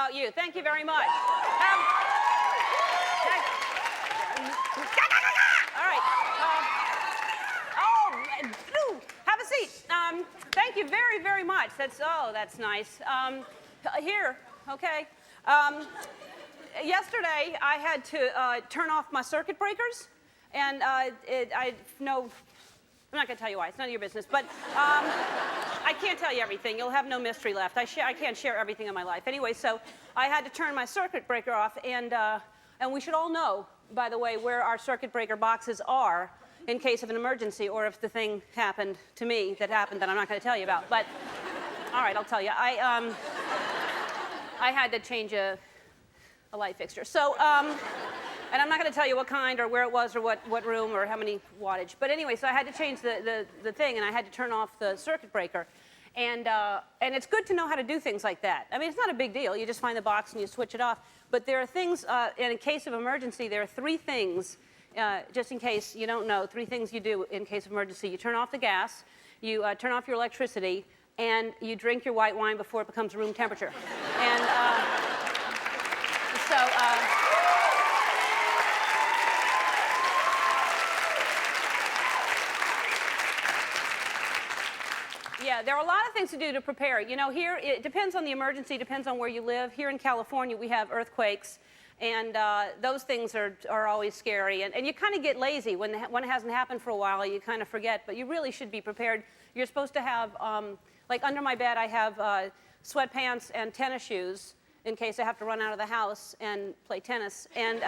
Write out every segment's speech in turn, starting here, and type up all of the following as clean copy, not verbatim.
about you. Thank you very much. All right. Have a seat. Thank you very, very much. That's nice. Here, okay. Yesterday, I had to turn off my circuit breakers, and I'm not going to tell you why. It's none of your business. But I can't tell you everything. You'll have no mystery left. I can't share everything in my life. Anyway, so I had to turn my circuit breaker off, and we should all know, by the way, where our circuit breaker boxes are in case of an emergency, or if the thing happened to me that I'm not going to tell you about. But all right, I'll tell you. I had to change a light fixture. So. And I'm not going to tell you what kind or where it was or what room or how many wattage. But anyway, so I had to change the thing, and I had to turn off the circuit breaker. And it's good to know how to do things like that. I mean, it's not a big deal. You just find the box and you switch it off. But there are things, in a case of emergency, there are 3 things, just in case you don't know, 3 things you do in case of emergency. You turn off the gas, you turn off your electricity, and you drink your white wine before it becomes room temperature. And yeah, there are a lot of things to do to prepare. You know, here, it depends on the emergency, depends on where you live. Here in California, we have earthquakes, and those things are always scary. And you kind of get lazy when it hasn't happened for a while. You kind of forget, but you really should be prepared. You're supposed to have, like under my bed, I have sweatpants and tennis shoes in case I have to run out of the house and play tennis. And,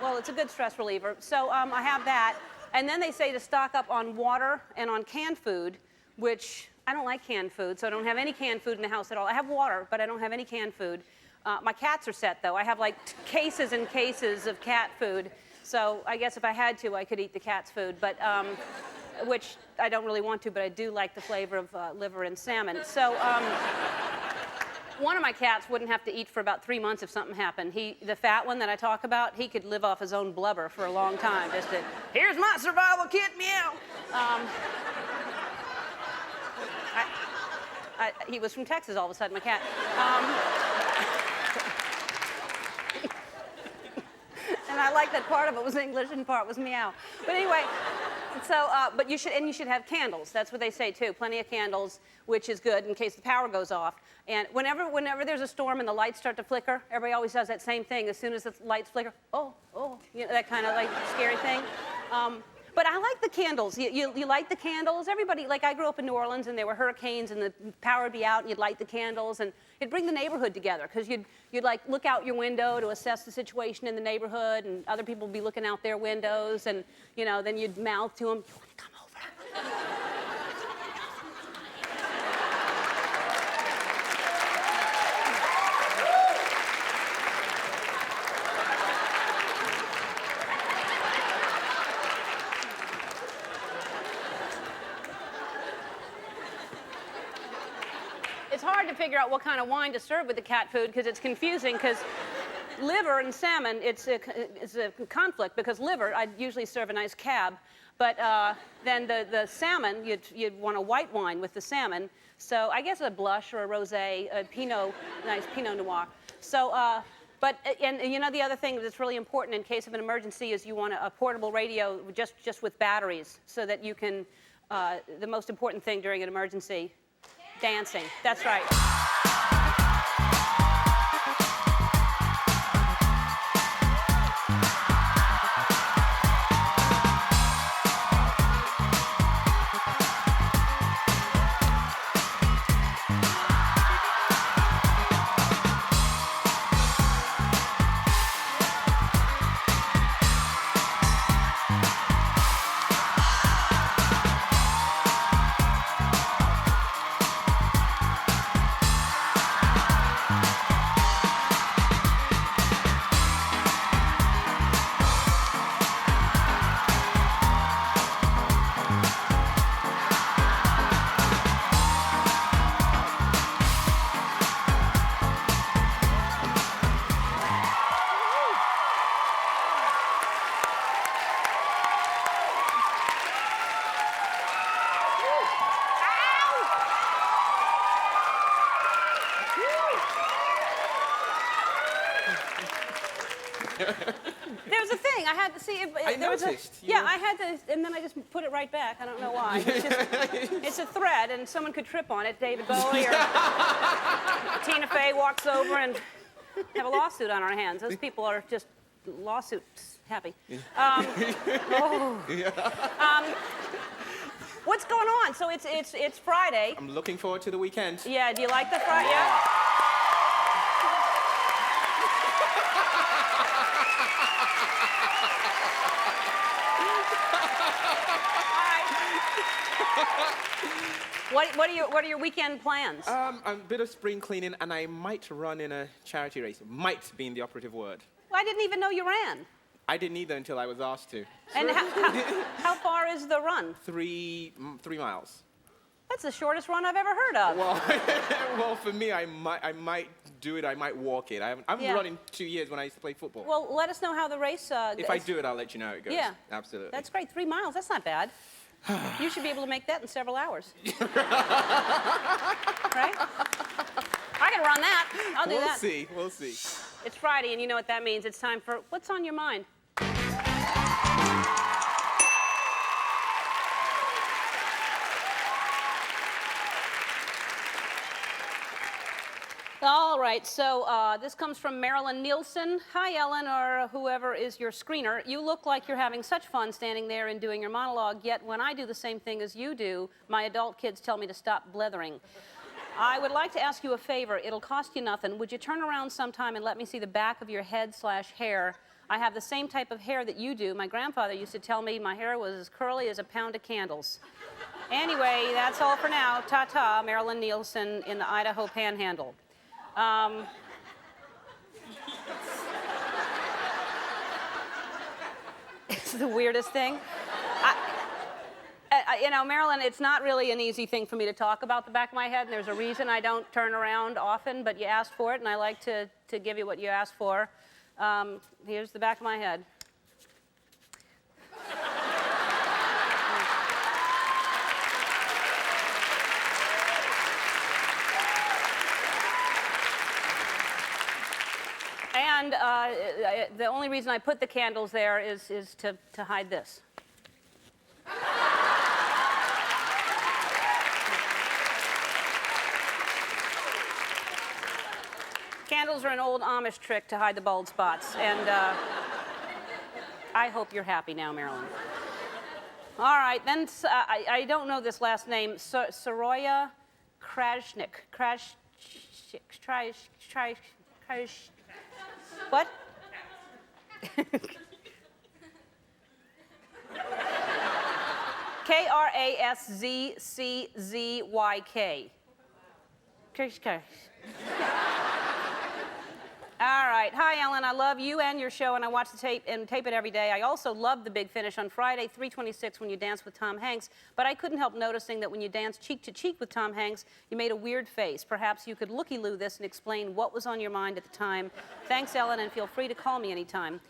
well, it's a good stress reliever. So I have that. And then they say to stock up on water and on canned food, which I don't like canned food, so I don't have any canned food in the house at all. I have water, but I don't have any canned food. My cats are set, though. I have, like, cases and cases of cat food. So I guess if I had to, I could eat the cat's food, but which I don't really want to, but I do like the flavor of liver and salmon. So one of my cats wouldn't have to eat for about 3 months if something happened. The fat one that I talk about, he could live off his own blubber for a long time. Just to, here's my survival kit, meow. He was from Texas all of a sudden, my cat. And I like that part of it was English and part was meow. But anyway, so, but you should have candles. That's what they say too. Plenty of candles, which is good in case the power goes off. And whenever there's a storm and the lights start to flicker, everybody always does that same thing. As soon as the lights flicker, oh, you know, that kind of like scary thing. But I like the candles. You light the candles. Everybody, like I grew up in New Orleans and there were hurricanes and the power would be out and you'd light the candles and it'd bring the neighborhood together because you'd like look out your window to assess the situation in the neighborhood and other people would be looking out their windows and, you know, then you'd mouth to them, you want to come over? It's hard to figure out what kind of wine to serve with the cat food because it's confusing because liver and salmon, it's a conflict because liver, I'd usually serve a nice cab, but then the salmon, you'd want a white wine with the salmon. So I guess a blush or a rosé, a nice Pinot Noir. So, and you know the other thing that's really important in case of an emergency is you want a portable radio just with batteries so that you can, the most important thing during an emergency, dancing. That's right. There's a thing. I had to see. I there was noticed. yeah, I had to, and then I just put it right back. I don't know why. It's a thread, and someone could trip on it. David Bowie or Tina Fey walks over and have a lawsuit on our hands. Those people are just lawsuits happy. What's going on? So it's Friday. I'm looking forward to the weekend. Yeah. Do you like the Friday? Yeah. What are your weekend plans? A bit of spring cleaning, and I might run in a charity race. Might being the operative word. Well, I didn't even know you ran. I didn't either until I was asked to. And how far is the run? 3 miles. That's the shortest run I've ever heard of. Well, well, for me, I might do it. I might walk it. I haven't run in 2 years when I used to play football. Well, let us know how the race goes. If I do it, I'll let you know how it goes. Yeah. Absolutely. That's great. 3 miles. That's not bad. You should be able to make that in several hours. Right? I can run that. I'll do that. We'll see. It's Friday, and you know what that means. It's time for What's on Your Mind? All right, so this comes from Marilyn Nielsen. Hi, Ellen, or whoever is your screener. You look like you're having such fun standing there and doing your monologue, yet when I do the same thing as you do, my adult kids tell me to stop blethering. I would like to ask you a favor. It'll cost you nothing. Would you turn around sometime and let me see the back of your head/hair? I have the same type of hair that you do. My grandfather used to tell me my hair was as curly as a pound of candles. Anyway, that's all for now. Ta-ta, Marilyn Nielsen in the Idaho Panhandle. It's the weirdest thing. You know, Marilyn, it's not really an easy thing for me to talk about the back of my head, and there's a reason I don't turn around often, but you asked for it, and I like to give you what you asked for. Here's the back of my head. And the only reason I put the candles there is to hide this. Candles are an old Amish trick to hide the bald spots, and I hope you're happy now, Marilyn. All right, then I don't know this last name. Soroya Krajnik. What? Krasczzyk. All right. Hi, Ellen. I love you and your show, and I watch the tape it every day. I also love The Big Finish on Friday, 3:26, when you dance with Tom Hanks. But I couldn't help noticing that when you danced cheek to cheek with Tom Hanks, you made a weird face. Perhaps you could looky-loo this and explain what was on your mind at the time. Thanks, Ellen, and feel free to call me anytime.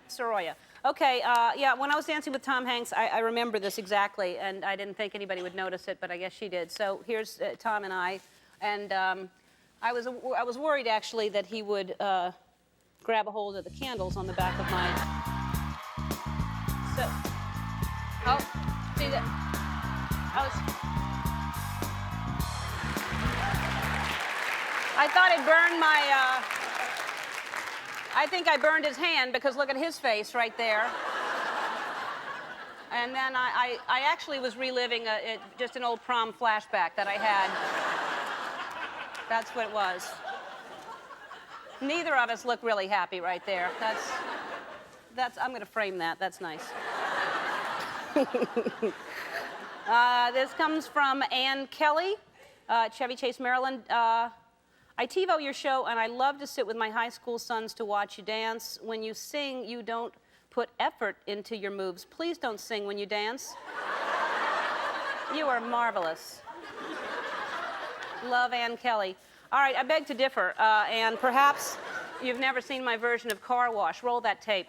Soroya. Okay, yeah, when I was dancing with Tom Hanks, I remember this exactly, and I didn't think anybody would notice it, but I guess she did. So here's Tom and I, and I was worried, actually, that he would grab a hold of the candles on the back of my... So, oh, see that? I thought it burned my... I think I burned his hand, because look at his face right there. And then I actually was reliving just an old prom flashback that I had. That's what it was. Neither of us look really happy right there. I'm going to frame that. That's nice. This comes from Ann Kelly, Chevy Chase, Maryland. I TiVo your show, and I love to sit with my high school sons to watch you dance. When you sing, you don't put effort into your moves. Please don't sing when you dance. You are marvelous. Love, Ann Kelly. All right, I beg to differ, and perhaps you've never seen my version of Car Wash. Roll that tape.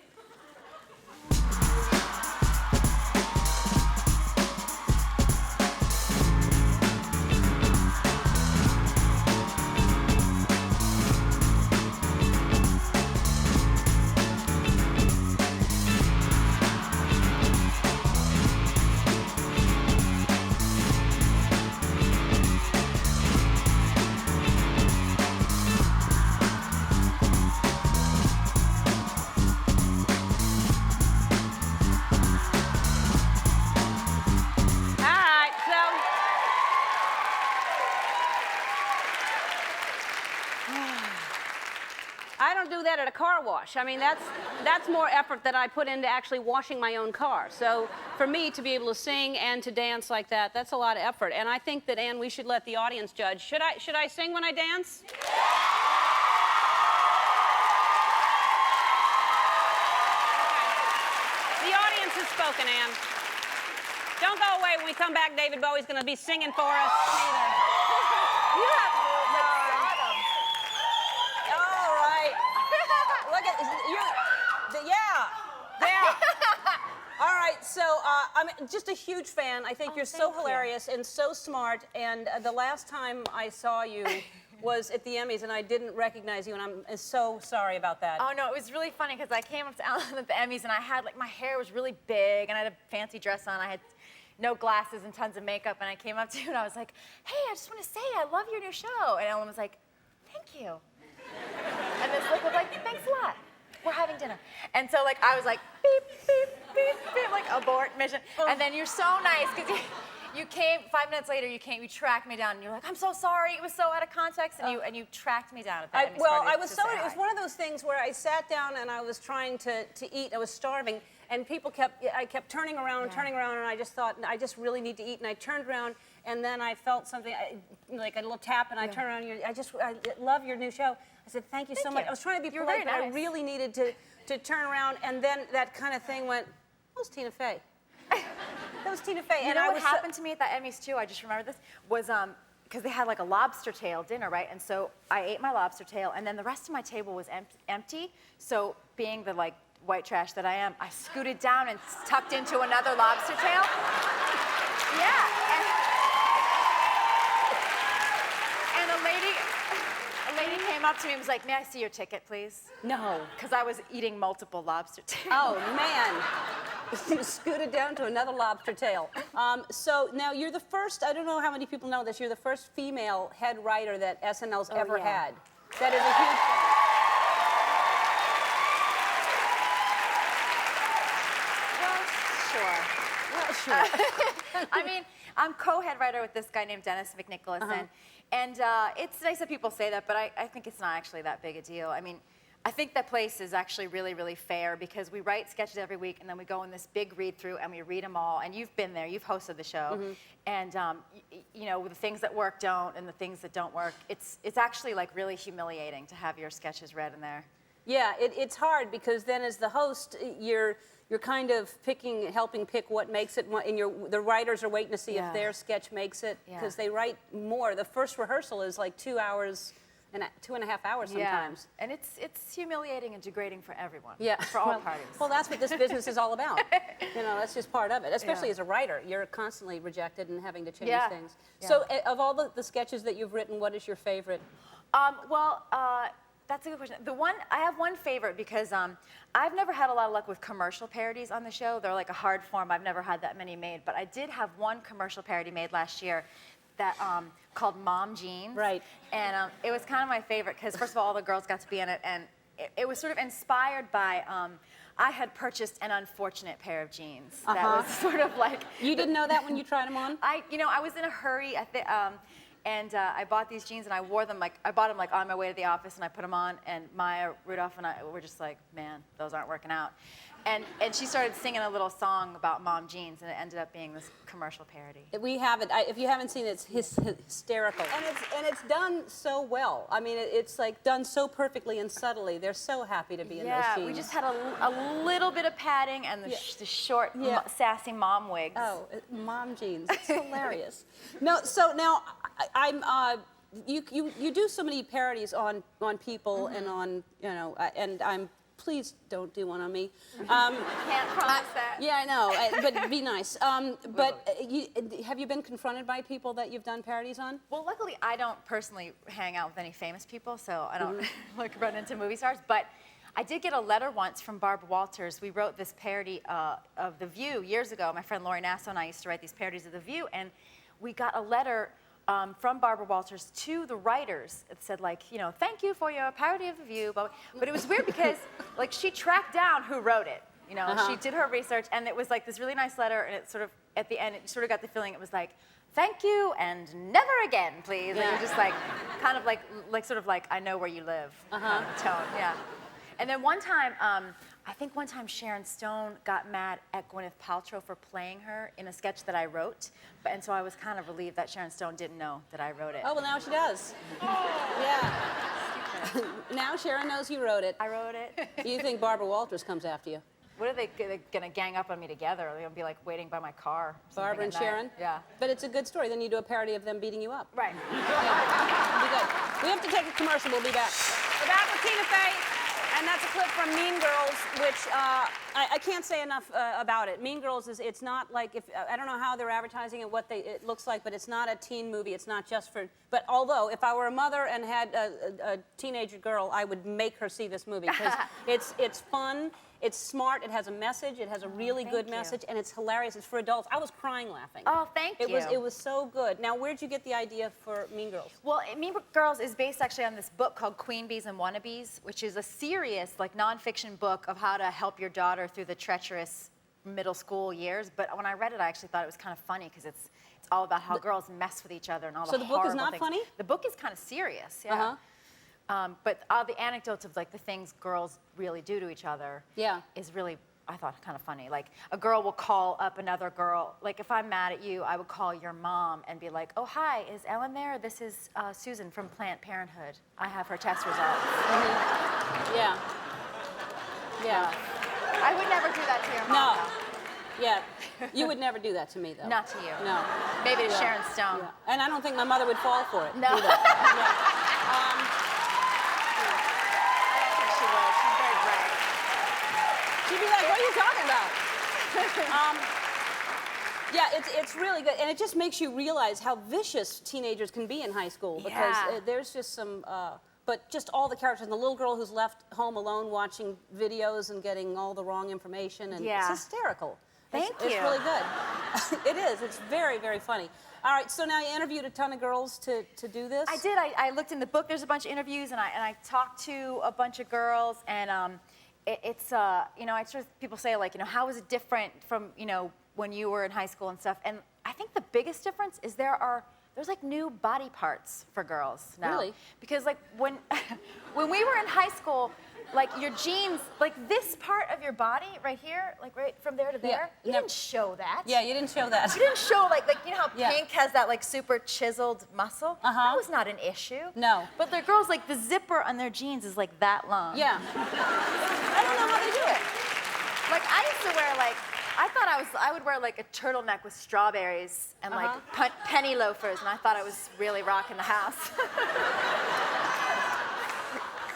I don't do that at a car wash. I mean, that's more effort that I put into actually washing my own car. So for me to be able to sing and to dance like that, that's a lot of effort. And I think that, Ann, we should let the audience judge. Should I sing when I dance? The audience has spoken, Ann. Don't go away. When we come back, David Bowie's going to be singing for us. You have Sodom. All right. Look at you. Yeah. All right. So I'm just a huge fan. I think you're so hilarious and so smart. And the last time I saw you was at the Emmys, and I didn't recognize you, and I'm so sorry about that. Oh no, it was really funny because I came up to Ellen at the Emmys, and I had like my hair was really big, and I had a fancy dress on. I had no glasses and tons of makeup, and I came up to you and I was like, "Hey, I just want to say I love your new show." And Ellen was like, "Thank you." And this look was like, "Thanks a lot. We're having dinner." And so like I was like, beep, beep, beep, beep, like abort mission. And then you're so nice because you came 5 minutes later. You tracked me down, and you're like, "I'm so sorry. It was so out of context." And you tracked me down at the Emmys Well, party I was to so. say It was hi. one of those things where I sat down and I was trying to eat. I was starving, and I kept turning around and turning around, and I just thought, I just really need to eat. And I turned around, and then I felt something like a little tap, and I turned around. And I love your new show. I said, "Thank you so much." I was trying to be You were polite, very but I nice. really needed to turn around, and then that kind of thing went. That was Tina Fey. That was Tina Fey. You And know I what was happened to me at the Emmys too? I just remember this was because they had like a lobster tail dinner, right? And so I ate my lobster tail, and then the rest of my table was empty. So being the like white trash that I am, I scooted down and tucked into another lobster tail. Yeah. And a lady came up to me and was like, "May I see your ticket, please?" No. Because I was eating multiple lobster tails. Oh, man. You scooted down to another lobster tail. So now you're the first, I don't know how many people know this, you're the first female head writer that SNL's ever had. That is a huge thing. Well, sure. Well, sure. I mean, I'm co-head writer with this guy named Dennis McNicholas, and it's nice that people say that, but I think it's not actually that big a deal. I mean, I think that place is actually really, really fair because we write sketches every week, and then we go in this big read-through, and we read them all, and you've been there, you've hosted the show, and you know, the things that work don't, and the things that don't work, it's actually like really humiliating to have your sketches read in there. Yeah, it's hard because then as the host, you're kind of helping pick what makes it, and the writers are waiting to see if their sketch makes it because they write more. The first rehearsal is like 2 hours, and 2.5 hours sometimes. Yeah. And it's humiliating and degrading for everyone. Yeah, for all parties. Well, that's what this business is all about. You know, that's just part of it. Especially as a writer, you're constantly rejected and having to change things. Yeah. So, of all the sketches that you've written, what is your favorite? That's a good question. I have one favorite because I've never had a lot of luck with commercial parodies on the show. They're like a hard form. I've never had that many made, but I did have one commercial parody made last year that called Mom Jeans. Right. And it was kind of my favorite because first of all the girls got to be in it, and it was sort of inspired by I had purchased an unfortunate pair of jeans. That was sort of like You didn't know that when you tried them on? I was in a hurry. And I bought these jeans, and I wore them I bought them like on my way to the office, and I put them on, and Maya Rudolph and I were just like, man, those aren't working out. And she started singing a little song about mom jeans, and it ended up being this commercial parody. We have it. If you haven't seen it, it's hysterical. And it's done so well. I mean, it's like done so perfectly and subtly. They're so happy to be in those jeans. Yeah, we just had a little bit of padding and the short, sassy mom wigs. Oh, mom jeans. It's hilarious. No, so now you do so many parodies on people and on and I'm. Please don't do one on me. Can't promise that. Yeah, I know, but be nice. Have you been confronted by people that you've done parodies on? Well, luckily, I don't personally hang out with any famous people, so I don't run into movie stars. But I did get a letter once from Barbara Walters. We wrote this parody of The View years ago. My friend Lori Nassau and I used to write these parodies of The View, and we got a letter from Barbara Walters to the writers. It said, like, thank you for your parody of The View. But it was weird because, like, she tracked down who wrote it. She did her research, and it was like this really nice letter, and it sort of, at the end, it sort of got the feeling it was like, thank you and never again, please. Yeah. And you're just like, kind of like sort of like, I know where you live tone, yeah. And then one time, I think one time Sharon Stone got mad at Gwyneth Paltrow for playing her in a sketch that I wrote. And so I was kind of relieved that Sharon Stone didn't know that I wrote it. Oh, well, now she does. Yeah. Now Sharon knows you wrote it. I wrote it. You think Barbara Walters comes after you? What are they gonna gang up on me together? They're gonna be like waiting by my car. Barbara and Sharon? Yeah. But it's a good story. Then you do a parody of them beating you up. Right. Yeah. It'll be good. We have to take a commercial. We'll be back. We're back with Tina Fey, and that's a clip from Mean Girls, which I can't say enough about it. Mean Girls is, it's not like, I don't know how they're advertising it, what it looks like, but it's not a teen movie. It's not just for, but although if I were a mother and had a teenage girl, I would make her see this movie because it's fun. It's smart. It has a message. It has a really good message, and it's hilarious. It's for adults. I was crying laughing. Oh, thank you. It was so good. Now, where'd you get the idea for Mean Girls? Well, Mean Girls is based actually on this book called Queen Bees and Wannabes, which is a serious, like, nonfiction book of how to help your daughter through the treacherous middle school years. But when I read it, I actually thought it was kind of funny because it's all about how girls mess with each other and all the horrible things. So the book is not funny? The book is kind of serious, yeah. But all the anecdotes of like the things girls really do to each other is really, I thought, kind of funny. Like a girl will call up another girl. Like if I'm mad at you, I would call your mom and be like, oh, hi, is Ellen there? This is Susan from Planned Parenthood. I have her test results. Yeah. Yeah. I would never do that to your mom. No. Yeah. You would never do that to me, though. Not to you. No. Maybe to Sharon Stone. Yeah. And I don't think my mother would fall for it. No. Either. She'd be like, what are you talking about? Yeah, it's really good. And it just makes you realize how vicious teenagers can be in high school. Because there's just some, but just all the characters. And the little girl who's left home alone watching videos and getting all the wrong information. And it's hysterical. Thank you. It's really good. It is. It's very, very funny. All right, so now you interviewed a ton of girls to do this? I did. I looked in the book. There's a bunch of interviews, and I talked to a bunch of girls, and it's you know, I sort of, people say like, you know, how is it different from, you know, when you were in high school and stuff? And I think the biggest difference is there's like new body parts for girls now. Really? Because like when when we were in high school, like your jeans, like this part of your body right here, like right from there to there, you didn't show that. Yeah, you didn't show that. You didn't show like you know how Pink has that like super chiseled muscle? That was not an issue. No. But the girls, like the zipper on their jeans is like that long. Yeah. I don't know how they do it. Like I used to wear like, I thought I would wear like a turtleneck with strawberries and like penny loafers, and I thought I was really rocking the house.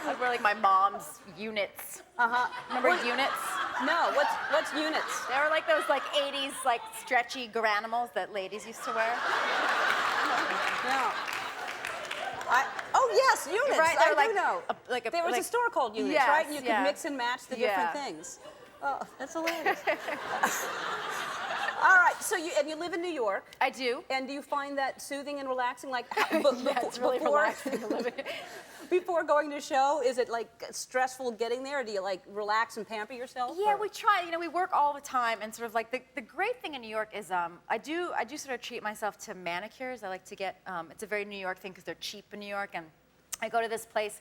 I'd wear like my mom's units. Remember units? No, what's units? They were like those like 80s like stretchy garanimals that ladies used to wear. No. Oh yes, units. Right, I like do know. There was a store called Units, right? And you could mix and match the different things. Oh, that's hilarious. All right, so you live in New York. I do. And do you find that soothing and relaxing? Like it's really relaxing to live in. Before going to a show, is it like stressful getting there, or do you like relax and pamper yourself? Yeah, or? we try. You know, we work all the time, and sort of like the great thing in New York is I do sort of treat myself to manicures. I like to get it's a very New York thing because they're cheap in New York, and I go to this place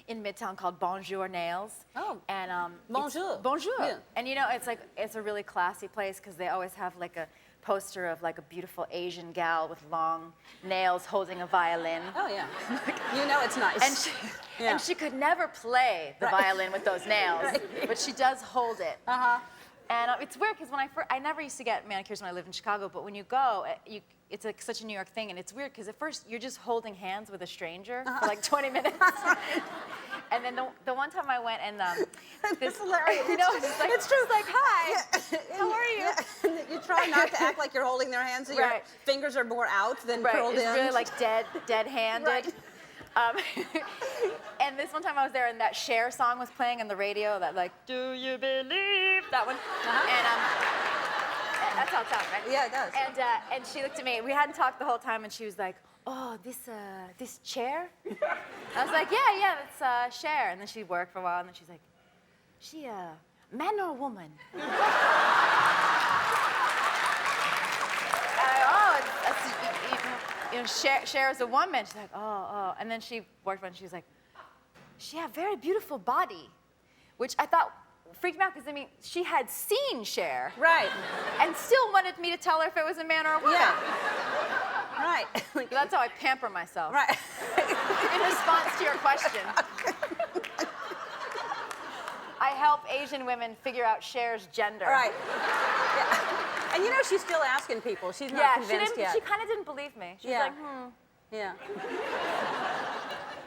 in Midtown called Bonjour Nails. Oh. And Bonjour. Bonjour. Yeah. And you know, it's a really classy place because they always have like a poster of like a beautiful Asian gal with long nails holding a violin. Oh yeah. You know it's nice. And she could never play the violin with those nails, but she does hold it. And it's weird because I never used to get manicures when I lived in Chicago, but when you go, it's like such a New York thing, and it's weird because at first you're just holding hands with a stranger for like 20 minutes. And then the one time I went and It's hilarious. You know, it's true. It's like, hi, how are you? Yeah. You try not to act like you're holding their hands, so your fingers are more out than curled in. It's really like dead-handed. And this one time I was there, and that Cher song was playing on the radio. That like, do you believe that one? And that's how it sounds, right? Yeah, it does. And she looked at me. We hadn't talked the whole time, and she was like, oh, this chair? I was like, yeah, that's Cher. And then she worked for a while, and then she's like, she a man or a woman? you know, Cher is a woman. She's like, oh. And then she worked one, and she was like, she had a very beautiful body, which I thought freaked me out because, I mean, she had seen Cher. Right. And still wanted me to tell her if it was a man or a woman. Yeah. Right. So that's how I pamper myself. Right. In response to your question. I help Asian women figure out Cher's gender. Right. Yeah. And you know, she's still asking people. She's not convinced yet. She kind of didn't believe me. She was like, Yeah.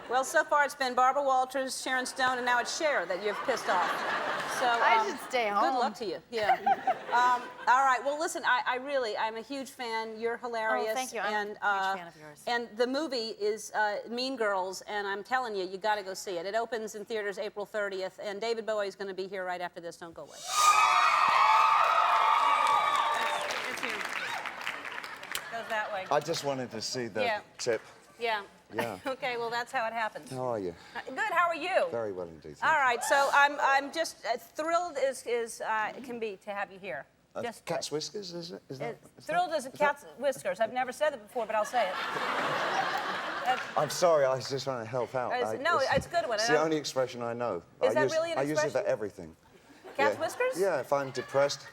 Well, so far it's been Barbara Walters, Sharon Stone, and now it's Cher that you've pissed off. So I should stay home. Good luck to you. Yeah. All right. Well, listen, I'm a huge fan. You're hilarious. Oh, thank you. I'm a huge fan of yours. And the movie is Mean Girls, and I'm telling you, you got to go see it. It opens in theaters April 30th, and David Bowie is going to be here right after this. Don't go away. It's here. Goes that way. I just wanted to see the tip. Yeah. Yeah. Okay, well, that's how it happens. How are you? Good, how are you? Very well indeed. All right, so I'm just thrilled as it can be to have you here. Just cat's whiskers, is it? Is that, thrilled as a cat's whiskers. I've never said it before, but I'll say it. I'm sorry, I was just trying to help out. No, it's a good one. It's the only expression I know. Is that really an I use it for expression? everything. Cat's whiskers? Yeah, if I'm depressed,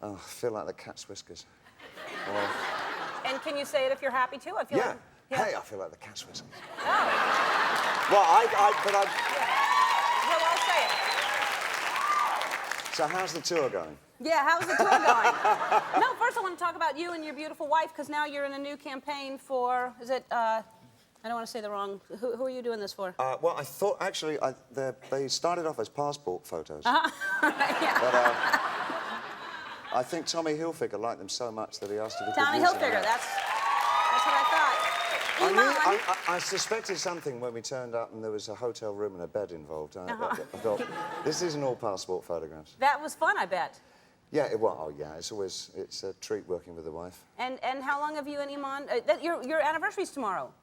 I feel like the cat's whiskers. Or, And can you say it if you're happy too? I feel like, Hey, I feel like the cat's whiskers. Oh. Well, Well, I'll say it. So how's the tour going? Yeah, how's the tour going? No, first I want to talk about you and your beautiful wife, because now you're in a new campaign for, is it, I don't want to say the wrong, who are you doing this for? Well, I thought, actually, they started off as passport photos. Yeah. But I think Tommy Hilfiger liked them so much that he asked if he could Tommy use them. Hilfiger, that's what I thought. I suspected something when we turned up and there was a hotel room and a bed involved. I thought, this isn't all passport photographs. That was fun, I bet. Yeah, it's a treat working with the wife. And how long have you and Iman, your anniversary's tomorrow?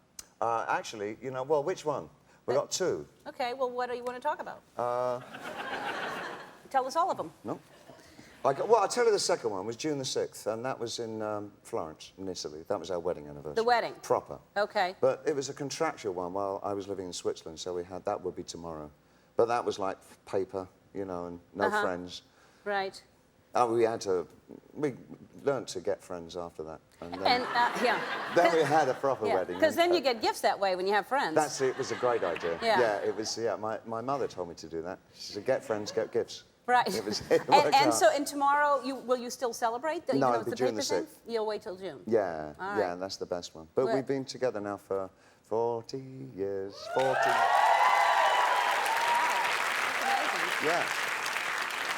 Actually, you know, well, which one? We got two. Okay, well, what do you want to talk about? Tell us all of them. No? Well, I'll tell you the second one was June the 6th, and that was in Florence, in Italy. That was our wedding anniversary. The wedding? Proper. Okay. But it was a contractual one while I was living in Switzerland, so that would be tomorrow. But that was like paper, you know, and no friends. Right. We learned to get friends after that. And Then we had a proper wedding. Because then you get gifts that way when you have friends. That's it. It was a great idea. Yeah. It was, my mother told me to do that. She said, get friends, get gifts. Right. It worked out. And tomorrow, will you still celebrate? No, it'll be June the 6th. You'll wait till June. Yeah, All and that's the best one. But we've been together now for 40 years. 40. Wow, that's amazing. Yeah.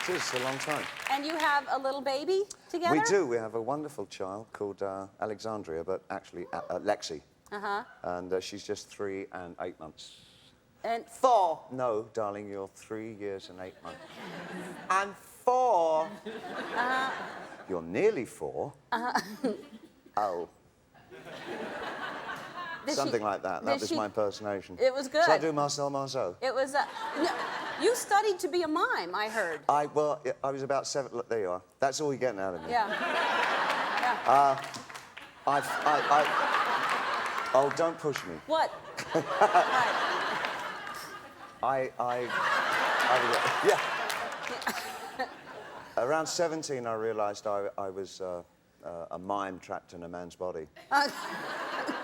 It is a long time. And you have a little baby together? We do. We have a wonderful child called Alexandria, but actually Lexi. Uh-huh. And she's just 3 and 8 months. And 4. No, darling, you're 3 years and 8 months. And 4. You're nearly 4. Oh. Something like that. That was my impersonation. It was good. Shall I do Marcel Marceau? It was... no, you studied to be a mime, I heard. I was about 7... Look, there you are. That's all you're getting out of me. Yeah. Oh, don't push me. What? Right. Yeah. Around 17, I realised I was a mime trapped in a man's body.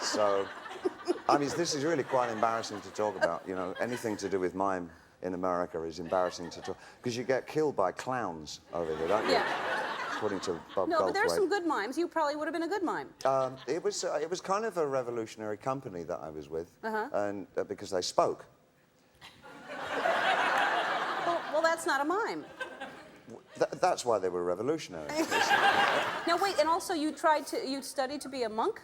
So, I mean, this is really quite embarrassing to talk about, you know. Anything to do with mime in America is embarrassing to talk... Because you get killed by clowns over here, don't you? Yeah. According to Bob No, but there's Goldthwait. some good mimes. You probably would have been a good mime. It was kind of a revolutionary company that I was with, and because they spoke. Well, that's not a mime. That's why they were revolutionary. Now, wait, and also you studied to be a monk?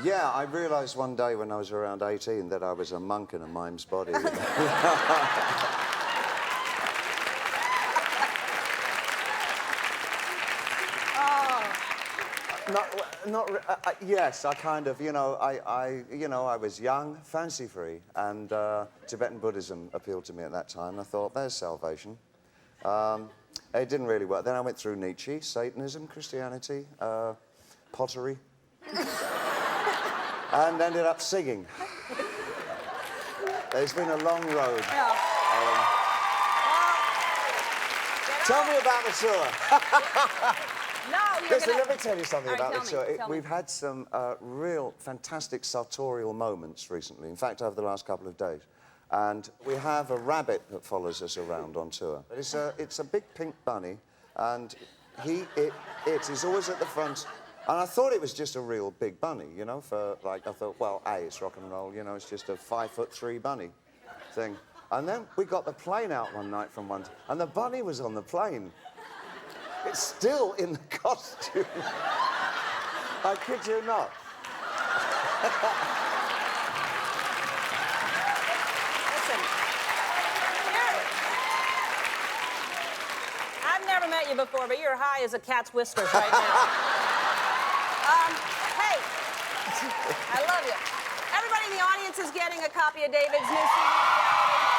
Yeah, I realised one day when I was around 18 that I was a monk in a mime's body. Yes, I kind of, you know, I was young, fancy-free, and Tibetan Buddhism appealed to me at that time. I thought, there's salvation. It didn't really work. Then I went through Nietzsche, Satanism, Christianity, pottery. and ended up singing. It's been a long road. Yeah. Tell me about the tour. No, you're Listen, gonna... let me tell you something All right, about the tell tour. me, tell me. We've had some real fantastic sartorial moments recently. In fact, over the last couple of days. And we have a rabbit that follows us around on tour. It's a big pink bunny, and he's always at the front. And I thought it was just a real big bunny, you know, I thought, well, it's rock and roll, you know, it's just a 5'3" bunny thing. And then we got the plane out one night and the bunny was on the plane. It's still in the costume. I kid you not. Listen, I've never met you before, but you're high as a cat's whiskers right now. Hey, I love you. Everybody in the audience is getting a copy of David's new CD, Reality.